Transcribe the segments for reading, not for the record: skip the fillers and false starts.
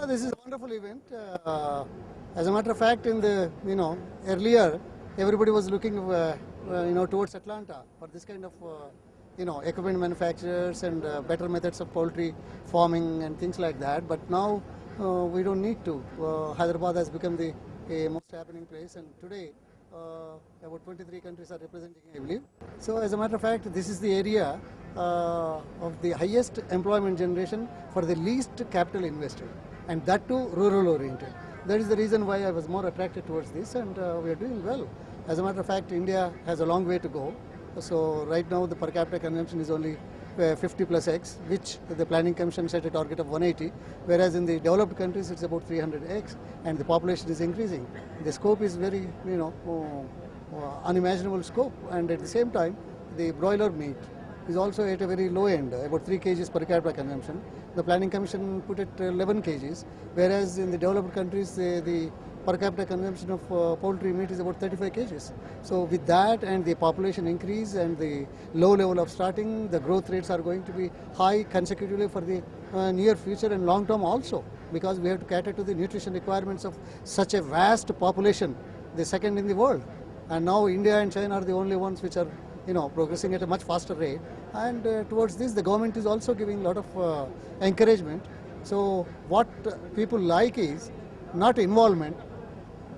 This is a wonderful event. As a matter of fact, in the earlier, everybody was looking towards Atlanta for this kind of equipment manufacturers and better methods of poultry farming and things like that. But now we don't need to. Hyderabad has become the most happening place, and today about 23 countries are representing, I believe. So as a matter of fact, this is the area of the highest employment generation for the least capital invested, and that too rural oriented. That is the reason why I was more attracted towards this, and we are doing well. As a matter of fact, India has a long way to go. So right now the per capita consumption is only 50 plus X, which the Planning Commission set a target of 180, whereas in the developed countries it's about 300X, and the population is increasing. The scope is very, unimaginable scope, and at the same time, the broiler meat is also at a very low end, about 3 kgs per capita consumption. The Planning Commission put it 11 kgs, whereas in the developed countries, the per capita consumption of poultry meat is about 35 kgs. So with that and the population increase and the low level of starting, the growth rates are going to be high consecutively for the near future and long term also, because we have to cater to the nutrition requirements of such a vast population, the second in the world. And now India and China are the only ones which are progressing at a much faster rate. And towards this, the government is also giving a lot of encouragement. So what people like is not involvement,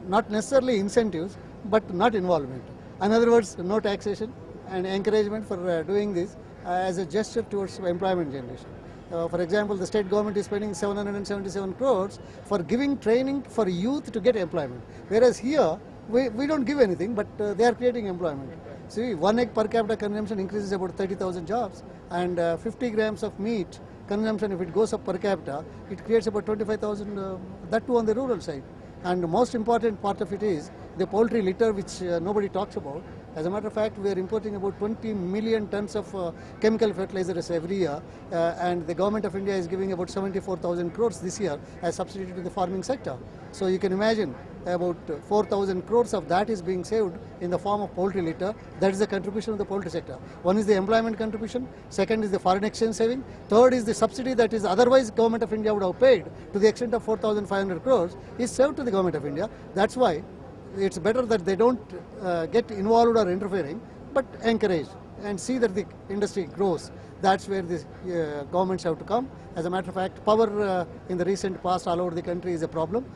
not necessarily incentives, but not involvement. In other words, no taxation and encouragement for doing this as a gesture towards employment generation. For example, the state government is spending 777 crores for giving training for youth to get employment. Whereas here, we don't give anything, but they are creating employment. See, 1 egg per capita consumption increases about 30,000 jobs, and 50 grams of meat consumption, if it goes up per capita, it creates about 25,000, that too on the rural side. And the most important part of it is the poultry litter, which nobody talks about. As a matter of fact, we are importing about 20 million tons of chemical fertilizers every year, and the government of India is giving about 74,000 crores this year as subsidy to the farming sector. So you can imagine about 4,000 crores of that is being saved in the form of poultry litter. That is the contribution of the poultry sector. One is the employment contribution, second is the foreign exchange saving, third is the subsidy that is otherwise government of India would have paid to the extent of 4,500 crores is saved to the government of India. That's why it's better that they don't get involved or interfering, but encourage and see that the industry grows. That's where the governments have to come. As a matter of fact, power in the recent past all over the country is a problem.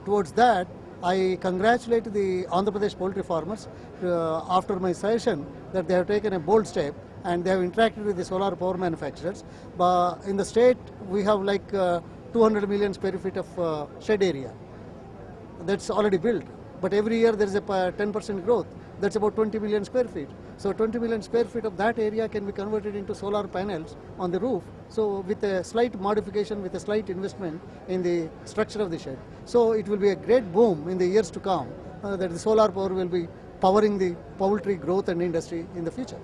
Towards that, I congratulate the Andhra Pradesh poultry farmers after my session that they have taken a bold step and they have interacted with the solar power manufacturers. But in the state, we have like 200 million square feet of shed area that's already built. But every year there is a 10% growth. That's about 20 million square feet. So 20 million square feet of that area can be converted into solar panels on the roof. So with a slight modification, with a slight investment in the structure of the shed. So it will be a great boom in the years to come that the solar power will be powering the poultry growth and industry in the future.